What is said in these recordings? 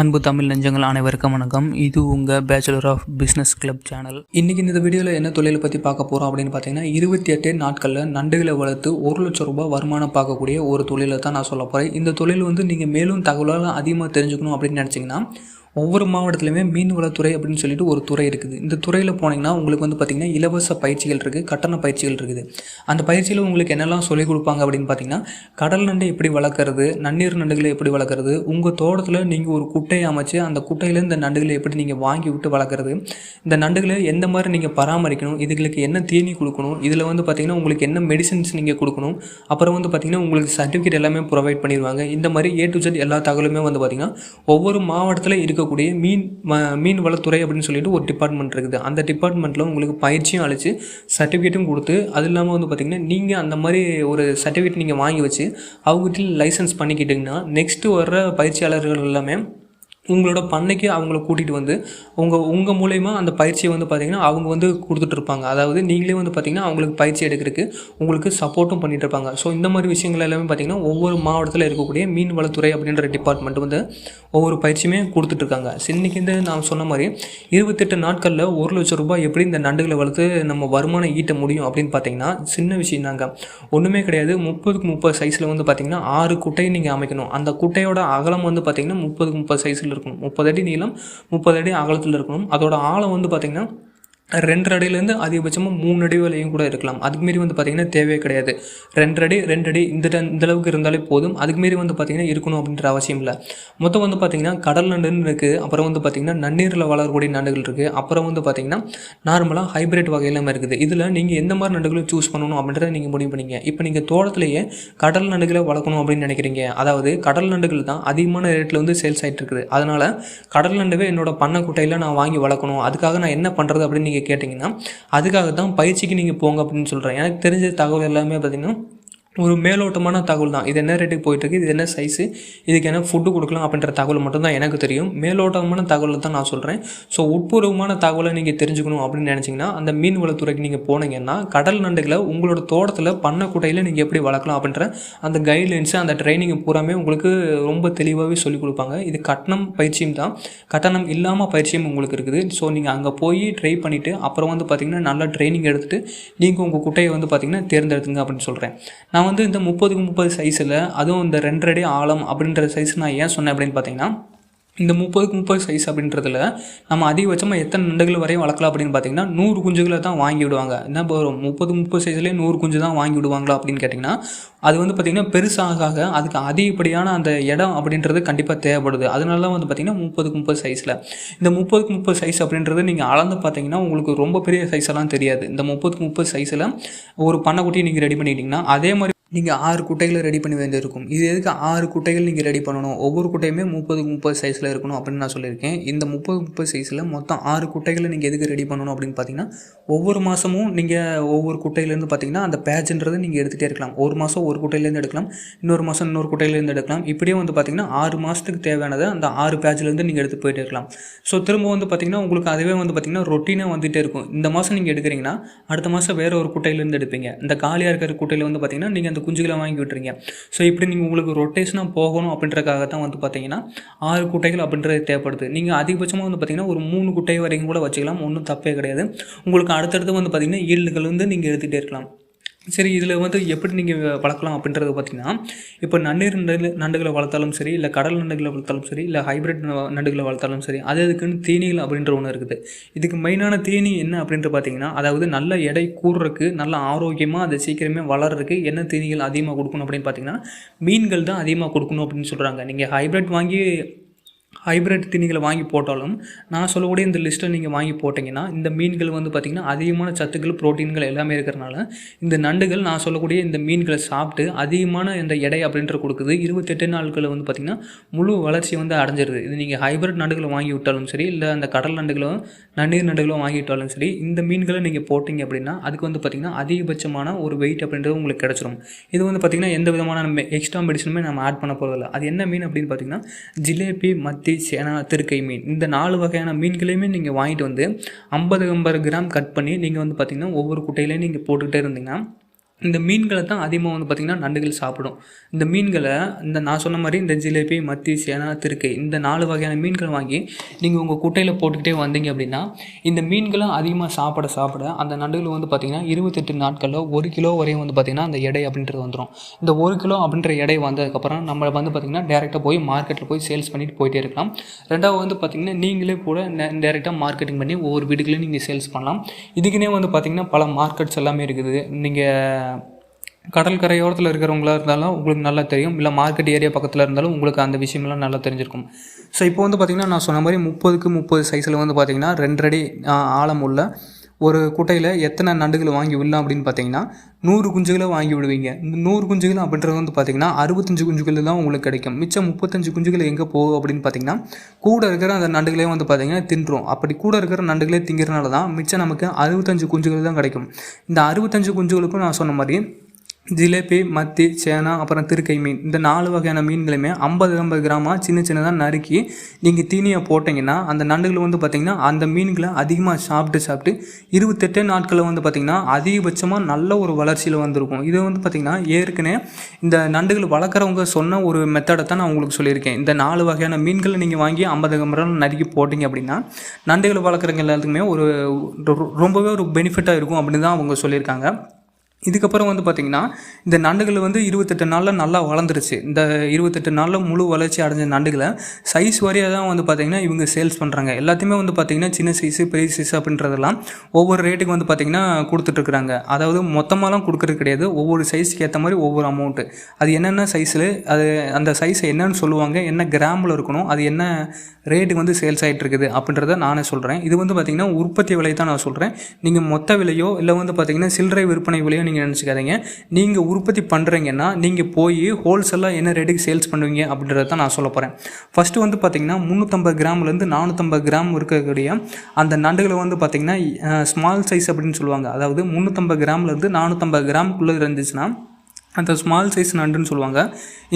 அன்பு தமிழ் நெஞ்சங்கள் அனைவருக்கும் வணக்கம். இது உங்கள் bachelor of business club channel. இன்றைக்கி இந்த வீடியோவில் என்ன தொழிலை பற்றி பார்க்க போகிறோம் அப்படின்னு பார்த்தீங்கன்னா 28 நாட்களில் நண்டுகளை வளர்த்து 1 லட்சம் ரூபாய் வருமானம் பார்க்கக்கூடிய ஒரு தொழிலை தான் நான் சொல்ல போகிறேன். இந்த தொழில் நீங்கள் மேலும் தகவலால் அதிகமாக தெரிஞ்சுக்கணும் அப்படின்னு நினச்சிங்கன்னா ஒவ்வொரு மாவட்டத்துலையுமே மீன்வளத்துறை அப்படின்னு சொல்லிட்டு ஒரு துறை இருக்குது. இந்த துறையில் போனீங்கன்னா உங்களுக்கு பார்த்திங்கன்னா இலவச பயிற்சிகள் இருக்குது, கட்டண பயிற்சிகள் இருக்குது. அந்த பயிற்சியில் உங்களுக்கு என்னெல்லாம் சொல்லிக் கொடுப்பாங்க அப்படின்னு பார்த்தீங்கன்னா கடல் நண்டை எப்படி வளர்க்குறது, நன்னீர் நண்டுகளை எப்படி வளர்க்குறது, உங்கள் தோட்டத்தில் நீங்கள் ஒரு குட்டையை அமைச்சு அந்த குட்டையில் இந்த நண்டுகளை எப்படி நீங்கள் வாங்கி விட்டு வளர்க்குறது, இந்த நண்டுகளை எந்த மாதிரி நீங்கள் பராமரிக்கணும், இதுகளுக்கு என்ன தீனி கொடுக்கணும், இதில் பார்த்திங்கன்னா உங்களுக்கு என்ன மெடிசின்ஸ் நீங்கள் கொடுக்கணும், அப்புறம் பார்த்திங்கன்னா உங்களுக்கு சர்டிஃபிகேட் எல்லாமே ப்ரொவைட் பண்ணிடுவாங்க. இந்த மாதிரி A to Z எல்லா தகவலுமே பார்த்திங்கன்னா ஒவ்வொரு மாவட்டத்தில் இருக்கக்கூடிய மீன் வளத்துறை அப்படின்னு சொல்லிட்டு ஒரு டிபார்ட்மெண்ட் இருக்குது. அந்த டிபார்ட்மெண்ட்டில் உங்களுக்கு பயிற்சியும் அளித்து சர்டிஃபிகேட்டும் கொடுத்து, அது இல்லாமல் பார்த்திங்கன்னா நீங்கள் அந்த மாதிரி ஒரு சர்டிஃபிகேட் நீங்கள் வாங்கி வச்சு அவங்ககிட்ட லைசன்ஸ் பண்ணிக்கிட்டிங்கன்னா நெக்ஸ்ட்டு வர்ற பயிற்சியாளர்கள் எல்லாமே உங்களோட பண்ணைக்கு அவங்கள கூட்டிகிட்டு உங்கள் மூலயமா அந்த பயிற்சியை பார்த்திங்கன்னா அவங்க கொடுத்துட்ருப்பாங்க. அதாவது நீங்களே பார்த்திங்கன்னா அவங்களுக்கு பயிற்சி எடுக்கிறதுக்கு உங்களுக்கு சப்போர்ட்டும் பண்ணிகிட்டு இருப்பாங்க. ஸோ இந்த மாதிரி விஷயங்கள் எல்லாமே பார்த்திங்கன்னா ஒவ்வொரு மாவட்டத்தில் இருக்கக்கூடிய மீன் வளத்துறை அப்படின்ற டிபார்ட்மெண்ட் ஒவ்வொரு பயிற்சியுமே கொடுத்துட்ருக்காங்க. இன்றைக்கி நான் சொன்ன மாதிரி 28 நாட்களில் 1 லட்சம் ரூபாய் எப்படி இந்த நண்டுகளை வளர்த்து நம்ம வருமானம் ஈட்ட முடியும் அப்படின்னு பார்த்தீங்கன்னா சின்ன விஷயம் தாங்க, ஒன்றுமே கிடையாது. 30x30 சைஸில் பார்த்திங்கன்னா 6 குட்டையை நீங்கள் அமைக்கணும். அந்த குட்டையோட அகலம் பார்த்திங்கன்னா 30x30 சைஸில் இருக்கணும். 30 அடி நீளம், 30 அடி அகலத்தில் இருக்கணும். அதோட ஆழம் பார்த்திங்கன்னா 2 அடியிலேருந்து அதிகபட்சமாக 3 அடி வரையும் கூட இருக்கலாம். அதுக்கு மாரி பார்த்திங்கன்னா தேவையே கிடையாது. 2 அடி 2 அடி இந்த அளவுக்கு இருந்தாலே போதும். அதுக்கு மாரி பார்த்திங்கன்னா இருக்கணும் அப்படின்ற அவசியம் இல்லை. மொத்தம் பார்த்திங்கன்னா கடல் நண்டுன்னு இருக்குது, அப்புறம் பார்த்திங்கன்னா நன்னீரில் வளரக்கூடிய நண்டுகள் இருக்குது, அப்புறம் பார்த்திங்கன்னா நார்மலாக ஹைப்ரிட் வகையிலும் இருக்குது. இதில் நீங்கள் எந்த மாதிரி நண்டுகளும் சூஸ் பண்ணணும் அப்படின்றத நீங்கள் முடிவு பண்ணிங்க. இப்போ நீங்கள் தோட்டத்திலேயே கடல் நண்டுகளை வளர்க்கணும் அப்படின்னு நினைக்கிறீங்க, அதாவது கடல் நண்டுகள் தான் அதிகமான ரேட்டில் சேல்ஸ் ஆகிட்டு இருக்குது. அதனால் கடல் நண்டுவே என்னோட பண்ணை குட்டையில் நான் வாங்கி வளர்க்கணும், அதுக்காக நான் என்ன பண்ணுறது அப்படின்னு நீங்கள் கேட்டிங்கன்னா அதுக்காக தான் பயிற்சிக்கு நீங்கள் போங்க அப்படின்னு சொல்கிறேன். எனக்கு தெரிஞ்ச தகவல் எல்லாமே பார்த்திங்கன்னா ஒரு மேலோட்டமான தகவல் தான். இது என்ன ரேட்டுக்கு போயிட்டுருக்கு, இது என்ன சைஸு, இதுக்கு என்ன ஃபுட்டு கொடுக்கலாம் அப்படின்ற தகவல் மட்டும்தான் எனக்கு தெரியும். மேலோட்டமான தகவலை தான் நான் சொல்கிறேன். ஸோ உட்பூர்வமான தகவலை நீங்கள் தெரிஞ்சுக்கணும் அப்படின்னு நினச்சிங்கன்னா அந்த மீன் வளத்துறைக்கு நீங்கள் போனீங்கன்னா கடல் நண்டுகளை உங்களோட தோட்டத்தில் பண்ணைக்குட்டையில் நீங்கள் எப்படி வளர்க்கலாம் அப்படின்ற அந்த கைட்லைன்ஸு அந்த ட்ரைனிங் பூராமே உங்களுக்கு ரொம்ப தெளிவாகவே சொல்லிக் கொடுப்பாங்க. இது கட்டணம் பயிற்சியும் தான், கட்டணம் இல்லாமல் பயிற்சியும் உங்களுக்கு இருக்குது. ஸோ நீங்கள் அங்கே போய் ட்ரை பண்ணிவிட்டு அப்புறம் பார்த்திங்கன்னா நல்லா ட்ரைனிங் எடுத்துகிட்டு நீங்கள் உங்கள் குட்டையை பார்த்திங்கன்னா தேர்ந்தெடுத்துங்க அப்படின்னு சொல்கிறேன். நான் இந்த 30x30 சைஸில் அதுவும் இந்த 2 அடி ஆழம் அப்படின்ற சைஸ் நான் ஏன் சொன்னேன் அப்படின்னு பார்த்தீங்கன்னா இந்த 30x30 சைஸ் அப்படின்றதுல நம்ம அதிகபட்சமாக எத்தனை நண்டுகள் வரையும் வளர்க்கலாம் அப்படின்னு பார்த்தீங்கன்னா 100 குஞ்சுகளை தான் வாங்கி விடுவாங்க. என்ன இப்போ 30x30 சைஸ்லேயே 100 குஞ்சு தான் வாங்கி விடுவாங்களா அப்படின்னு கேட்டிங்கன்னா அது பார்த்திங்கன்னா பெருசாக அதுக்கு அதிகப்படியான அந்த இடம் அப்படின்றது கண்டிப்பாக தேவைப்படுது. அதனால தான் பார்த்திங்கன்னா 30x30 சைஸில் இந்த 30x30 சைஸ் அப்படின்றது நீங்கள் அளந்து பார்த்தீங்கன்னா உங்களுக்கு ரொம்ப பெரிய சைஸெல்லாம் தெரியாது. இந்த 30x30 சைஸில் ஒரு பண்ணைக்குட்டியை நீங்கள் ரெடி பண்ணிக்கிட்டிங்கன்னா அதே மாதிரி நீங்கள் 6 குட்டைகளை ரெடி பண்ண வேண்டியிருக்கும். இது எதுக்கு 6 குட்டைகள் நீங்கள் ரெடி பண்ணணும், ஒவ்வொரு குட்டையுமே 30x30 சைஸில் இருக்கணும் அப்படின்னு நான் சொல்லியிருக்கேன். இந்த 30x30 சைஸில் மொத்தம் 6 குட்டைகளை நீங்கள் எதுக்கு ரெடி பண்ணணும் அப்படின்னு பார்த்தீங்கன்னா ஒவ்வொரு மாதமும் நீங்கள் ஒவ்வொரு குட்டையிலேருந்து பார்த்தீங்கன்னா அந்த பேட்ச்ன்றது நீங்கள் எடுத்துகிட்டே இருக்கலாம். ஒரு மாதம் ஒரு குட்டையிலேருந்து எடுக்கலாம், இன்னொரு மாதம் இன்னொரு குட்டையிலேருந்து எடுக்கலாம். இப்படியே பார்த்தீங்கன்னா 6 மாதத்துக்கு தேவையானதை அந்த 6 பேட்ச்லேருந்து நீங்கள் எடுத்து போயிட்டே இருக்கலாம். ஸோ திரும்ப பார்த்தீங்கன்னா உங்களுக்கு அதுவே பார்த்தீங்கன்னா ரொட்டீனாக வந்துகிட்டே இருக்கும். இந்த மாதம் நீங்கள் எடுக்கிறீங்கன்னா அடுத்த மாதம் வேறு ஒரு குட்டையிலேருந்து எடுப்பீங்க. இந்த காலியாக இருக்கிற குட்டையில் பார்த்தீங்கன்னா நீங்கள் அந்த குஞ்சுகளை வாங்கி விட்டுறீங்க. ஸோ இப்படி நீங்கள் உங்களுக்கு ரொட்டேஷனாக போகணும் அப்படின்றக்காக தான் பார்த்தீங்கன்னா 6 குட்டைகள் அப்படின்றது தேவைப்படுது. நீங்கள் அதிகபட்சமாக பார்த்தீங்கன்னா ஒரு 3 குட்டை வரைக்கும் கூட வச்சுக்கலாம், ஒன்றும் தப்பே கிடையாது. உங்களுக்கு அடுத்தடுத்து பார்த்தீங்கன்னா ஈல்டுகள் நீங்கள் எடுத்துகிட்டே இருக்கலாம். சரி, இதில் எப்படி நீங்கள் வளர்க்கலாம் அப்படின்றது பார்த்திங்கன்னா இப்போ நன்னீர் நண்டுகளை வளர்த்தாலும் சரி, இல்லை கடல் நண்டுகளை வளர்த்தாலும் சரி, இல்லை ஹைப்ரிட் நண்டுகளை வளர்த்தாலும் சரி, அதுக்குன்னு தீனிகள் அப்படின்ற ஒன்று இருக்குது. இதுக்கு மெயினான தீனி என்ன அப்படின்ட்டு பார்த்திங்கன்னா அதாவது நல்ல எடை கூடுறதுக்கு, நல்ல ஆரோக்கியமாக அதை சீக்கிரமே வளர்கிறதுக்கு என்ன தீனிகள் அதிகமாக கொடுக்கணும் அப்படின்னு பார்த்திங்கன்னா மீன்கள் தான் அதிகமாக கொடுக்கணும் அப்படின்னு சொல்கிறாங்க. நீங்கள் ஹைப்ரிட் தீனிகளை வாங்கி போட்டாலும் நான் சொல்லக்கூடிய இந்த லிஸ்ட்டை நீங்கள் வாங்கி போட்டிங்கன்னா இந்த மீன்கள் பார்த்திங்கன்னா அதிகமான சத்துக்கள் ப்ரோட்டீன்கள் எல்லாமே இருக்கிறனால இந்த நண்டுகள் நான் சொல்லக்கூடிய இந்த மீன்களை சாப்பிட்டு அதிகமான இந்த எடை அப்படின்ற கொடுக்குது. 28 நாட்களில் பார்த்திங்கன்னா முழு வளர்ச்சி அடைஞ்சிருது. இது நீங்கள் ஹைப்ரிட் நண்டுகளை வாங்கி விட்டாலும் சரி, இல்லை அந்த கடல் நண்டுகளும் நன்னீர் நண்டுகளும் வாங்கி விட்டாலும் சரி, இந்த மீன்களை நீங்கள் போட்டிங்க அப்படின்னா அதுக்கு பார்த்திங்கன்னா அதிகபட்சமான ஒரு வெயிட் அப்படின்றது உங்களுக்கு கிடச்சிரும். இது பார்த்திங்கன்னா எந்த விதமான எக்ஸ்ட்ரா மெடிசனுமே நம்ம ஆட் பண்ண போகிறதில்ல. அது என்ன மீன் அப்படின்னு பார்த்திங்கன்னா ஜிலேபி, மத்தி, சேனா, திருக்கை மீன், இந்த 4 வகையான மீன்களையுமே நீங்கள் வாங்கிட்டு 50 கிராம் கட் பண்ணி நீங்கள் பார்த்திங்கன்னா ஒவ்வொரு குட்டையிலையும் நீங்கள் போட்டுக்கிட்டே இருந்தீங்கன்னா இந்த மீன்களை தான் அதிகமாக வந்து பார்த்திங்கன்னா நண்டுகள் சாப்பிடும். இந்த மீன்களை நான் சொன்ன மாதிரி இந்த ஜிலேபி, மத்தி, சேனா, திருக்கை இந்த 4 வகையான மீன்களை வாங்கி நீங்கள் உங்கள் குட்டையில் போட்டுக்கிட்டே வந்தீங்க அப்படின்னா இந்த மீன்களும் அதிகமாக சாப்பிட சாப்பிட அந்த நண்டுகள் வந்து பார்த்திங்கன்னா 28 நாட்களில் 1 கிலோ வரையும் வந்து பார்த்திங்கன்னா அந்த எடை அப்படின்றது வந்துடும். இந்த 1 கிலோ அப்படின்ற எடை வந்ததுக்கப்புறம் நம்ம வந்து பார்த்திங்கன்னா டேரெக்டாக போய் மார்க்கெட்டில் போய் சேல்ஸ் பண்ணிட்டு போயிட்டே இருக்கலாம். ரெண்டாவது வந்து பார்த்திங்கன்னா நீங்களே கூட டேரெக்டாக மார்க்கெட்டிங் பண்ணி ஒவ்வொரு வீடுகளையும் நீங்கள் சேல்ஸ் பண்ணலாம். இதுக்குன்னே வந்து பார்த்திங்கன்னா பல மார்க்கெட்ஸ் எல்லாமே இருக்குது. நீங்கள் கடல் கரையோரத்தில் இருக்கிறவங்களா இருந்தாலும் உங்களுக்கு நல்லா தெரியும், இல்லை மார்க்கெட் ஏரியா பக்கத்தில் இருந்தாலும் உங்களுக்கு அந்த விஷயம்லாம் நல்லா தெரிஞ்சிருக்கும். ஸோ இப்போ வந்து பார்த்திங்கன்னா நான் சொன்ன மாதிரி 30க்கு 30 சைஸில் வந்து பார்த்திங்கன்னா 2 அடி ஆழம் உள்ள ஒரு குட்டையில் எத்தனை நண்டுகளை வாங்கி விடலாம் அப்படின்னு பார்த்தீங்கன்னா 100 குஞ்சுகளை வாங்கி விடுவீங்க. இந்த 100 குஞ்சுகள் அப்படின்றது வந்து பார்த்திங்கன்னா 65 குஞ்சுகள் தான் உங்களுக்கு கிடைக்கும். மிச்சம் 35 குஞ்சுகள் எங்கே போகும் அப்படின்னு பார்த்தீங்கன்னா கூட இருக்கிற அந்த நண்டுகளே வந்து பார்த்திங்கன்னா தின்றும். அப்படி கூட இருக்கிற நண்டுகளே திங்கிறனால தான் மிச்சம் நமக்கு 65 குஞ்சுகள் தான் கிடைக்கும். இந்த 65 குஞ்சுகளுக்கும் நான் சொன்ன மாதிரி ஜிலேபி, மத்தி, சேனா, அப்புறம் திருக்கை மீன் இந்த 4 வகையான மீன்களையுமே 50 கிராமாக சின்ன சின்னதாக நறுக்கி நீங்கள் தீனியை போட்டிங்கன்னா அந்த நண்டுகள் வந்து பார்த்திங்கன்னா அந்த மீன்களை அதிகமாக சாப்பிட்டு 28 நாட்களில் வந்து பார்த்திங்கன்னா அதிகபட்சமாக நல்ல ஒரு வளர்ச்சியில் வந்திருக்கும். இது வந்து பார்த்திங்கன்னா ஏற்கனவே இந்த நண்டுகள் வளர்க்குறவங்க சொன்ன ஒரு மெத்தடை தான் நான் உங்களுக்கு சொல்லியிருக்கேன். இந்த 4 வகையான மீன்களை நீங்கள் வாங்கி 50 கிராம் நறுக்கி போட்டிங்க அப்படின்னா நண்டுகள் வளர்க்குறவங்க எல்லாத்துக்குமே ரொம்பவே ஒரு பெனிஃபிட்டாக இருக்கும் அப்படின்னு தான் அவங்க சொல்லியிருக்காங்க. இதுக்கப்புறம் வந்து பார்த்திங்கன்னா இந்த நண்டுகள் வந்து 28 நாளில் நல்லா வளர்ந்துருச்சு. இந்த 28 நாளில் முழு வளர்ச்சி அடைஞ்ச நண்டுகளை சைஸ் வாரியாக தான் வந்து பார்த்திங்கன்னா இவங்க சேல்ஸ் பண்ணுறாங்க. எல்லாத்தையுமே வந்து பார்த்திங்கன்னா சின்ன சைஸு, பெரிய சைஸ் அப்படின்றதெல்லாம் ஒவ்வொரு ரேட்டுக்கு வந்து பார்த்திங்கன்னா கொடுத்துட்ருக்குறாங்க. அதாவது மொத்தமாலாம் கொடுக்குறது கிடையாது, ஒவ்வொரு சைஸுக்கு ஏற்ற மாதிரி ஒவ்வொரு அமௌண்ட்டு. அது என்னென்ன சைஸில் அது அந்த சைஸை என்னென்னு சொல்லுவாங்க, என்ன கிராமில் இருக்கணும், அது என்ன ரேட்டுக்கு வந்து சேல்ஸ் ஆகிட்டு இருக்குது அப்படின்றத நானே சொல்கிறேன். இது வந்து பார்த்திங்கன்னா உற்பத்தி விலை தான் நான் சொல்கிறேன். நீங்கள் மொத்த விலையோ இல்லை வந்து பார்த்திங்கன்னா சில்லறை விற்பனை விலையோ நீங்கள் நினச்சிக்காதீங்க. நீங்கள் உற்பத்தி பண்ணுறீங்கன்னா நீங்கள் போய் ஹோல்சேலாக என்ன ரேட்டுக்கு சேல்ஸ் பண்ணுவீங்க அப்படின்றத தான் நான் சொல்ல போகிறேன். ஃபஸ்ட்டு வந்து பார்த்திங்கன்னா 350 கிராம்லேருந்து 450 கிராம் இருக்கக்கூடிய அந்த நண்டுகளை வந்து பார்த்திங்கன்னா ஸ்மால் சைஸ் அப்படின்னு சொல்லுவாங்க. அதாவது 350 கிராம்லேருந்து 450 கிராமுக்குள்ளே இருந்துச்சுன்னா அந்த ஸ்மால் சைஸ் நண்டுன்னு சொல்லுவாங்க.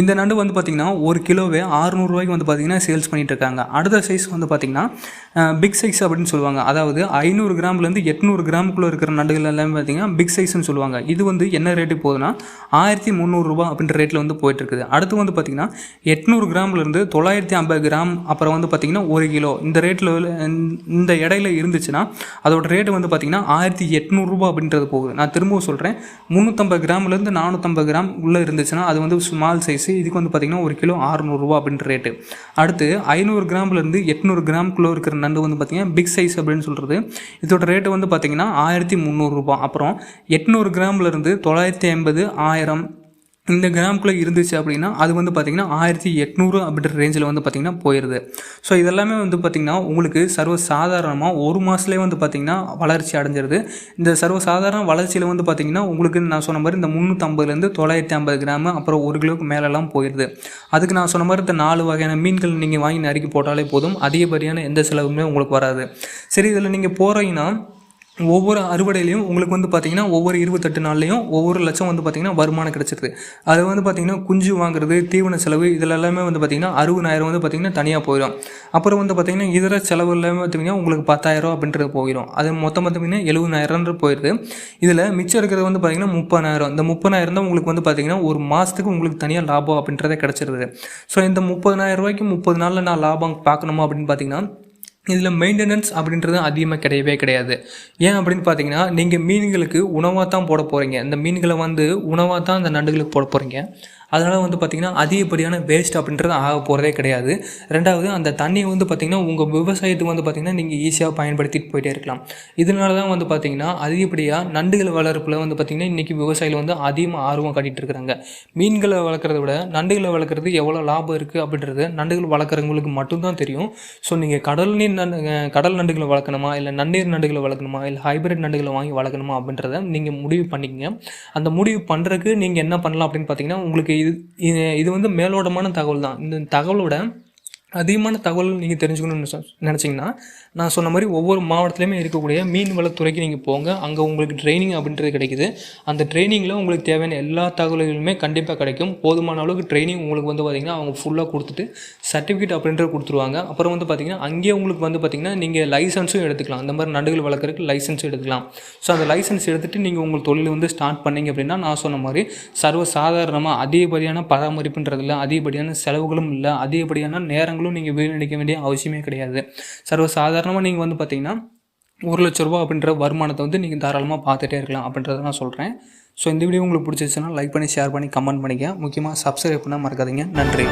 இந்த நண்டு வந்து பார்த்திங்கன்னா 1 கிலோவே 600 ரூபாய்க்கு வந்து பார்த்திங்கன்னா சேல்ஸ் பண்ணிகிட்ருக்காங்க. அடுத்த சைஸ் வந்து பார்த்திங்கன்னா பிக் சைஸ் அப்படின்னு சொல்லுவாங்க. அதாவது 500 கிராம்லேருந்து 800 கிராமுக்குள்ளே இருக்கிற நண்டுகள் எல்லாமே பார்த்திங்கன்னா பிக் சைஸ்ன்னு சொல்லுவாங்க. இது வந்து என்ன ரேட்டுக்கு போகுதுன்னா 1300 ரூபா அப்படின்ற ரேட்டில் வந்து போயிட்டுருக்குது. அடுத்து வந்து பார்த்திங்கன்னா 800 கிராம்லேருந்து 950 கிராம், அப்புறம் வந்து பார்த்திங்கன்னா 1 கிலோ இந்த ரேட்டில் இந்த இடையில இருந்துச்சுன்னா அதோட ரேட்டு வந்து பார்த்திங்கன்னா 1800 ரூபா அப்படின்றது போகுது. நான் திரும்பவும் சொல்கிறேன், 350 கிராம்லேருந்து 450 கிராம் உள்ளே இருந்துச்சுன்னா அது வந்து ஸ்மால் சைஸு. இதுக்கு வந்து பார்த்திங்கன்னா 1 கிலோ 600 ரூபா அப்படின்ற ரேட்டு. அடுத்து 500 கிராம்லேருந்து 800 கிராமுக்குள்ளே இருக்கிற நண்டு வந்து பார்த்திங்கன்னா பிக் சைஸ் அப்படின்னு சொல்கிறது. இதோட ரேட்டு வந்து பார்த்திங்கன்னா 1300 ரூபா. அப்புறம் 800 கிராம்லேருந்து 950, 1000 இந்த கிராமுக்குள்ளே இருந்துச்சு அப்படின்னா அது வந்து பார்த்திங்கன்னா 1800 அப்படின்ற ரேஞ்சில் வந்து பார்த்திங்கன்னா போயிடுது. ஸோ இதெல்லாமே வந்து பார்த்திங்கன்னா உங்களுக்கு சர்வசாதாரணமாக 1 மாதத்துலேயே வந்து பார்த்திங்கன்னா வளர்ச்சி அடைஞ்சிருது. இந்த சர்வசாதாரண வளர்ச்சியில் வந்து பார்த்திங்கன்னா உங்களுக்கு நான் சொன்ன மாதிரி இந்த 350லேருந்து 950 கிராமு அப்புறம் 1 கிலோவுக்கு மேலெல்லாம் போயிடுது. அதுக்கு நான் சொன்ன மாதிரி இந்த 4 வகையான மீன்கள் நீங்கள் வாங்கி நறுக்கி போட்டாலே போதும், அதிகப்படியான எந்த செலவுமே உங்களுக்கு வராது. சரி, இதில் நீங்கள் போகிறீங்கன்னா ஒவ்வொரு அறுவடையிலையும் உங்களுக்கு வந்து பார்த்திங்கன்னா ஒவ்வொரு 28 நாள்லையும் ஒவ்வொரு லட்சம் வந்து பார்த்திங்கன்னா வருமானம் கிடச்சிருது. அது வந்து பார்த்திங்கன்னா குஞ்சு வாங்குறது, தீவன செலவு இதில் எல்லாமே வந்து பார்த்திங்கன்னா 60,000 வந்து பார்த்திங்கன்னா தனியாக போயிடும். அப்புறம் வந்து பார்த்திங்கன்னா இதர செலவு எல்லாமே பார்த்திங்கன்னா உங்களுக்கு 10,000 அப்படின்றது போயிடும். அது மொத்தம் பார்த்திங்கன்னா 70,000 போயிடுது. இதில் மிச்சம் இருக்கிறது வந்து பார்த்திங்கன்னா 30,000. இந்த 30,000 தான் உங்களுக்கு வந்து பார்த்திங்கன்னா ஒரு மாதத்துக்கு உங்களுக்கு தனியாக லாபம் அப்படின்றதே கிடச்சிருது. ஸோ இந்த 30,000 ரூபாய்க்கு 30 நாளில் நான் லாபம் பார்க்கணுமா அப்படின்னு பார்த்திங்கன்னா இதில் மெயின்டெனன்ஸ் அப்படின்றது அதிகமாக கிடையாது. ஏன் அப்படின்னு பார்த்தீங்கன்னா நீங்கள் மீன்களுக்கு உணவாக தான் போட போகிறீங்க. இந்த மீன்களை வந்து உணவாக தான் அந்த நண்டுகளுக்கு போட போகிறீங்க. அதனால் வந்து பார்த்திங்கன்னா அதிகப்படியான வேஸ்ட் அப்படின்றது ஆக போகிறதே கிடையாது. ரெண்டாவது அந்த தண்ணியை வந்து பார்த்திங்கன்னா உங்கள் விவசாயத்துக்கு வந்து பார்த்திங்கன்னா நீங்கள் ஈஸியாக பயன்படுத்திட்டு போயிட்டே இருக்கலாம். இதனால தான் வந்து பார்த்திங்கன்னா அதிகப்படியாக நண்டுகள் வளர்ப்பில் வந்து பார்த்திங்கன்னா இன்றைக்கி விவசாயிகள் வந்து அதிகமாக ஆர்வம் காட்டிகிட்டு இருக்கிறாங்க. மீன்களை வளர்க்குறத விட நண்டுகளை வளர்க்குறது எவ்வளோ லாபம் இருக்குது அப்படின்றது நண்டுகள் வளர்க்குறவங்களுக்கு மட்டும்தான் தெரியும். ஸோ நீங்கள் கடல் நண்டுகளை வளர்க்கணுமா, இல்லை நன்னீர் நண்டுகளை வளர்க்கணுமா, இல்லை ஹைப்ரிட் நண்டுகளை வாங்கி வளர்க்கணுமா அப்படின்றத நீங்கள் முடிவு பண்ணிக்கங்க. அந்த முடிவு பண்ணுறதுக்கு நீங்கள் என்ன பண்ணலாம் அப்படின்னு பார்த்திங்கன்னா உங்களுக்கு இது வந்து மேலோட்டமான தகவல் தான். இந்த தகவலோட அதிகமான தகவல் நீங்கள் தெரிஞ்சுக்கணும்னு நினச்சிங்கன்னா நான் சொன்ன மாதிரி ஒவ்வொரு மாவட்டத்துலையுமே இருக்கக்கூடிய மீன் வளத்துறைக்கு நீங்கள் போங்க. அங்கே உங்களுக்கு ட்ரைனிங் அப்படின்றது கிடைக்குது. அந்த ட்ரைனிங்கில் உங்களுக்கு தேவையான எல்லா தகவல்களுமே கண்டிப்பாக கிடைக்கும். போதுமான அளவுக்கு ட்ரைனிங் உங்களுக்கு பார்த்திங்கன்னா அவங்க ஃபுல்லாக கொடுத்துட்டு சர்டிஃபிகேட் அப்படின்றது கொடுத்துருவாங்க. அப்புறம் பார்த்திங்கன்னா அங்கேயே உங்களுக்கு பார்த்திங்கன்னா நீங்கள் லைசன்ஸும் எடுத்துக்கலாம். அந்த மாதிரி நண்டுகள் வளர்க்குறதுக்கு லைசன்ஸ் எடுத்துக்கலாம். ஸோ அந்த லைசன்ஸ் எடுத்துகிட்டு நீங்கள் உங்கள் தொழில் ஸ்டார்ட் பண்ணிங்க அப்படின்னா நான் சொன்ன மாதிரி சர்வசாதாரணமாக அதிகப்படியான பராமரிப்புன்றதில்ல, அதிகப்படியான செலவுகளும் இல்லை, அதிகப்படியான நேரங்களும் நீங்கள் வீணடிக்க வேண்டிய அவசியமே கிடையாது. சர்வசாதாரணமாக நீங்கள் பார்த்தீங்கன்னா ₹1,00,000 அப்படின்ற வருமானத்தை நீங்கள் தாராளமாக பார்த்துட்டே இருக்கலாம் அப்படின்றத நான் சொல்கிறேன். ஸோ இந்த வீடியோ உங்களுக்கு பிடிச்சிச்சுன்னா லைக் பண்ணி, ஷேர் பண்ணி, கமெண்ட் பண்ணிக்க. முக்கியமாக சப்ஸ்கிரைப் பண்ண மறக்காதீங்க. நன்றி.